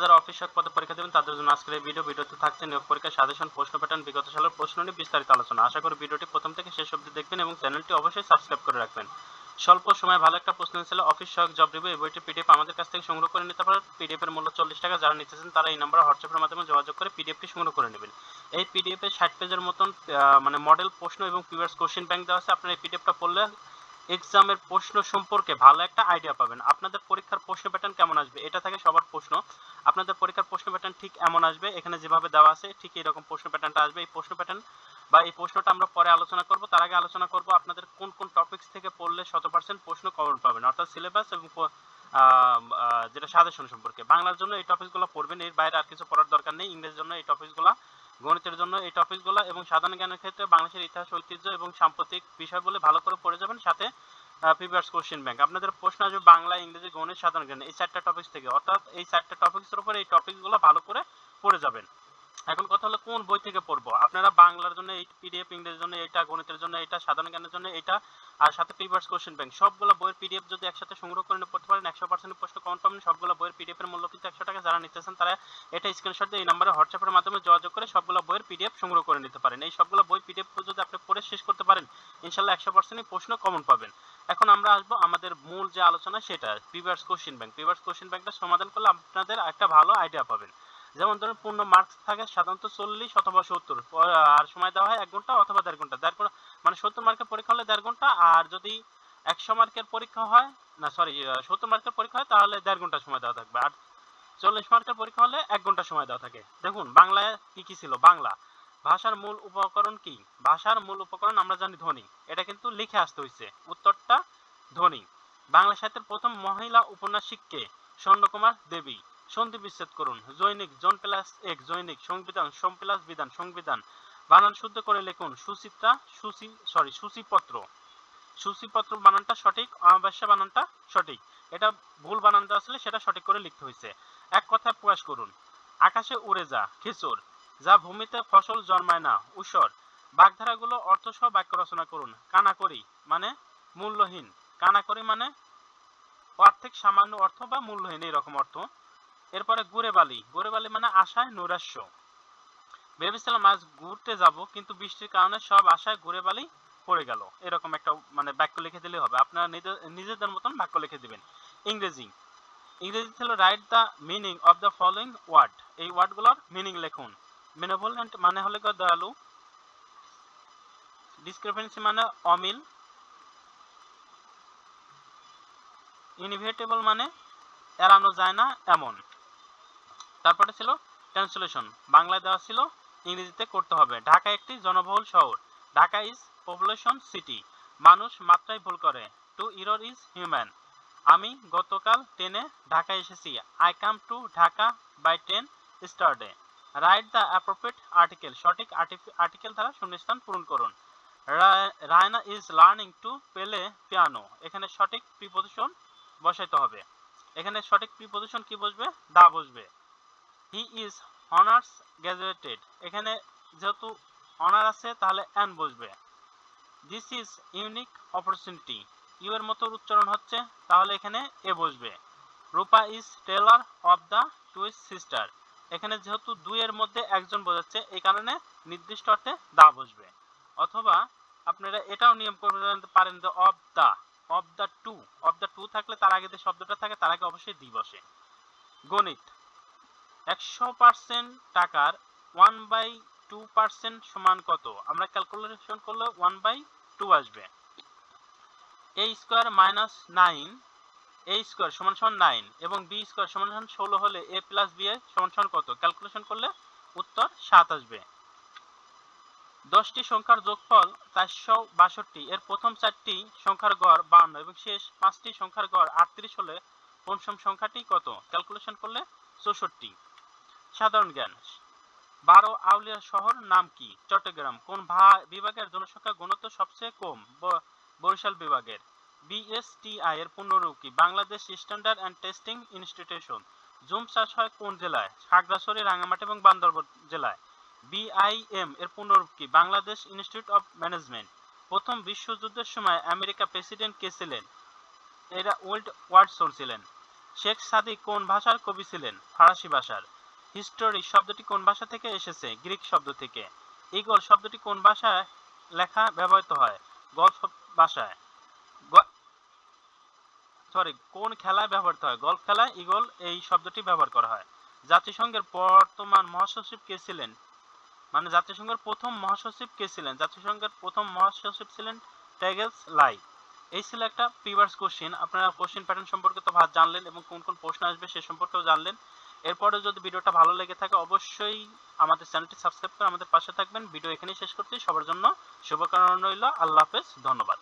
যারা অফিস সহায়ক পদে পরীক্ষা দেবেন তাদের জন্য আজকের এই ভিডিওতে থাকছে নিয়োগ পরীক্ষার সাজেশন, প্রশ্ন প্যাটার্ন, বিগত সালের প্রশ্ন নিয়ে বিস্তারিত আলোচনা। আশা করি ভিডিওটি প্রথম থেকে শেষ অবধি দেখবেন এবং চ্যানেলটি অবশ্যই সাবস্ক্রাইব করে রাখবেন। স্বল্প সময়ে ভালো একটা প্রশ্ন ছিল অফিস সহায়ক জব রিভিউ। এই বইটি পিডিএফ আমাদের কাছ থেকে সংগ্রহ করে নিতে পারেন। পিডিএফ এর মূল্য 40 টাকা। যারা নিতেছেন তারা এই নম্বরে হোয়াটসঅ্যাপের মাধ্যমে যোগাযোগ করে পিডিএফটি সংগ্রহ করে নেবেন। এই পিডিএফ এ 60 পেজের মতন মানে মডেল প্রশ্ন এবং প্রিভিয়াস কোশ্চেন ব্যাংক দেওয়া আছে। আপনারা এই পিডিএফটা পড়লে এক্সামের প্রশ্ন সম্পর্কে ভালো একটা আইডিয়া পাবেন। আপনাদের পরীক্ষার প্রশ্ন প্যাটার্ন কেমন আসবে এটা থেকে সবার প্রশ্ন। আপনাদের পরীক্ষার প্রশ্ন প্যাটার্ন ঠিক এমন আসবে, এখানে যেভাবে দেওয়া আছে ঠিক এরকম প্রশ্ন প্যাটার্নটা আসবে। এই প্রশ্ন প্যাটার্ন বা এই প্রশ্নটা আমরা পরে আলোচনা করব। তার আগে আলোচনা করব আপনাদের কোন কোন টপিকস থেকে পড়লে 100% প্রশ্ন কমন পাবেন, অর্থাৎ সিলেবাস এবং যেটা সাজেশন সম্পর্কে। বাংলার জন্য এই টপিকসগুলো পড়বেন, এর বাইরে আর কিছু পড়ার দরকার নেই। ইংরেজির জন্য এই টপিকসগুলো, গণিতের জন্য এই টপিকসগুলো এবং সাধারণ জ্ঞানের ক্ষেত্রে বাংলাদেশের ইতিহাস, ঐতিহ্য এবং সাম্প্রতিক বিষয়গুলো ভালো করে পড়ে যাবেন। সাথে প্রিভিয়াস কোশ্চেন ব্যাংক। আপনাদের প্রশ্ন আসবে বাংলা, ইংরেজি, গণিত, সাধারণ জ্ঞান, এই 4টা টপিকস থেকে, অর্থাৎ এই 4টা টপিকসের উপর এই টপিকসগুলো ভালো করে পড়ে যাবেন। এখন কথা হলো কোন বই থেকে পড়বো। আপনারা বাংলার জন্য এই পিডিএফ, ইংরেজির জন্য এটা, গণিতের জন্য এটা, সাধারণ জ্ঞানের জন্য এটা, আর সাথে প্রিভিয়াস কোশ্চেন ব্যাংক, সবগুলো বইয়ের পিডিএফ যদি একসাথে সংগ্রহ করে নিয়ে পড়তে পারেন 100% প্রশ্ন কমন পাবেন। সবগুলো বইয়ের পিডিএফ এর মূল্য কিন্তু 100 টাকা। যারা নিতেছেন তারা এটা স্ক্রিনশট দিয়ে এই নম্বরে হোয়াটসঅ্যাপের মাধ্যমে যোগাযোগ করে সবগুলো বইয়ের পিডিএফ সংগ্রহ করে নিতে পারেন। এই সবগুলো বই পিডিএফ যদি আপনি পড়ে শেষ করতে পারেন ইনশাআল্লাহ 100% প্রশ্ন কমন পাবেন। এখন আমরা আসবো আমাদের মূল যে আলোচনা, সেটা previous question bank. Previous question ব্যাংকটা সমাধান করলে আপনাদের একটা ভালো আইডিয়া পাবেন। যেমন ধরুন পূর্ণ মার্কস থাকে সাধারণত 40 অথবা 70, আর সময় দেওয়া হয় 1 ঘন্টা অথবা 1.5 ঘন্টা। মানে 70 মার্কের পরীক্ষা হলে 1.5 ঘন্টা, আর যদি 100 মার্কের পরীক্ষা হয়, না সরি 70 মার্কের পরীক্ষা হয় তাহলে 1.5 ঘন্টা সময় দেওয়া থাকবে, আর 40 মার্কের পরীক্ষা হলে 1 ঘন্টা সময় দেওয়া থাকে। দেখুন বাংলায় কি কি ছিল। বাংলা ভাষার মূল উপকরণ কি? ভাষার মূল উপকরণ আমরা জানি ধ্বনি। এটা কিন্তু লিখে আসতে হইছে, উত্তরটা ধ্বনি। বাংলা সাহিত্যের প্রথম মহিলা উপন্যাসিক কে? স্বর্ণকুমার দেবী। সন্ধি বিচ্ছেদ করুন। জৈনিক, জন প্লাস এক, জৈনিক। সংবিধান, সোম প্লাস বিধান, সংবিধান। বানান শুদ্ধ করে লিখুন। সুচিত্রা, সূচিপত্র। সূচিপত্র বানানটা সঠিক, অমাবস্যা বানানটা সঠিক। এটা ভুল বানান দেওয়া ছিল, সেটা সঠিক করে লিখতে হয়েছে। এক কথায় প্রকাশ করুন। আকাশে উড়ে যা, খেচর। যা ভূমিতে ফসল জন্মায় না, ঊষর। বাগধারাগুলো অর্থসহ বাক্য রচনা করুন। কানাকড়ি মানে মূল্যহীন। কানাকড়ি মানে অর্ধেক, সামান্য অর্থ বা মূল্যহীন, এরকম অর্থ। এরপরে গুড়ে বালি। গুড়ে বালি মানে আশায় নৈরাশ্য। ভেবেছিলাম আজ ঘুরতে যাব, কিন্তু বৃষ্টির কারণে সব আশায় ঘুরে বালি পড়ে গেল। এরকম একটা মানে বাক্য লিখে দিলে হবে। আপনারা নিজেদের মতন বাক্য লিখে দিবেন। ইংরেজি। ইংরেজি ছিল write the meaning of the following word. এই ওয়ার্ডগুলোর মিনিং লিখুন। বেনেভোলেন্ট মানে হলো দয়ালু। ডিসক্রিপেন্সি মানে অমিল। ইনএভিটেবল মানে এড়ানো যায় না এমন। তারপরে ছিল ট্রান্সলেশন। বাংলায় দেওয়া ছিল, ইংরেজিতে করতে হবে। ঢাকা একটি জনবহুল শহর। Dhaka is population city. মানুষ মাত্রায় ভুল করে। To err is human. আমি গতকাল ট্রেনে ঢাকা এসেছি। I come to Dhaka by train yesterday. Write the appropriate article. সঠিক আর্টিকেল দ্বারা শূন্যস্থান পূরণ করুন। Raina is learning to play piano. এখানে সঠিক প্রিপোজিশন বসাইতে হবে। এখানে সঠিক প্রিপোজিশন কি বসবে? দা বসবে। He is honours graduated. এখানে যেহেতু অনার আছে তাহলে এন বসবে। This is unique opportunity. U এর মতো উচ্চারণ হচ্ছে, তাহলে এখানে এ বসবে। Rupa is taller of the twins sister. এখানে যেহেতু দুই এর মধ্যে একজন বোঝাচ্ছে, এই কারণে নির্দিষ্ট অর্থে দা বসবে। অথবা আপনারা এটাও নিয়ম করতে পারেন যে of the two. Of the two থাকলে তার আগে যে শব্দটা থাকে তার আগে অবশ্যই দি বসে। গণিত। 100% টাকার 1/2% সমান কত? আমরা ক্যালকুলেশন করলে 1/2 আসবে। a square minus 9, a square সমান সমান 9 এবং b স্কয়ার সমান সমান 16 হলে a প্লাস b এর সমান সমান কত? ক্যালকুলেশন করলে উত্তর 7 আসবে। 10টি সংখ্যার যোগফল 462। এর প্রথম 4টি সংখ্যার গড় 52 এবং শেষ 5টি সংখ্যার গড় 38 হলে পঞ্চম সংখ্যাটি কত? ক্যালকুলেশন করলে 64। সাধারণ জ্ঞান। 12 আউলিয়া শহর নাম কি? চট্টগ্রাম। কোন বিভাগের জনসংখ্যা ঘনত্ব সবচেয়ে কম? বরিশাল বিভাগের। বিএসটিআই এর পূর্ণরূপ কি? Bangladesh standard and testing institution. Zoom চাষ হয় কোন জেলায়? খাগড়াছড়ি, রাঙ্গামাটি এবং বান্দরবান জেলায়। বিআইএম এর পূর্ণরূপ কি? Bangladesh institute of management. প্রথম বিশ্বযুদ্ধের সময় আমেরিকা প্রেসিডেন্ট কে ছিলেন? এরা ওয়ার্ল্ড ওয়ারসন ছিলেন। শেখ সাদি কোন ভাষার কবি ছিলেন? ফরাসি ভাষার। হিস্টোরি শব্দটি কোন ভাষা থেকে এসেছে? গ্রিক শব্দ থেকে। ঈগল শব্দটি কোন ভাষায় লেখা ব্যবহৃত হয়? গল্ফ ভাষায়। কোন খেলায় ব্যবহৃত হয়? গলফ খেলায় ঈগল এই শব্দটি ব্যবহার করা হয়। জাতিসংঘের বর্তমান মহাসচিব কে ছিলেন? মানে জাতিসংঘের প্রথম মহাসচিব কে ছিলেন? জাতিসংঘের প্রথম মহাসচিব ছিলেন টেগেলস লাই। এই ছিল একটা প্রিভিয়াস কোশ্চেন। আপনারা কোশ্চেন প্যাটার্ন সম্পর্কে তো জানলেন এবং কোন কোন প্রশ্ন আসবে সে সম্পর্কেও জানলেন। এরপরে যদি ভিডিওটা ভালো লেগে থাকে অবশ্যই আমাদের চ্যানেলটি সাবস্ক্রাইব করে আমাদের পাশে থাকবেন। ভিডিও এখানেই শেষ করছি। সবার জন্য শুভকামনা রইল। আল্লাহ হাফেজ। ধন্যবাদ।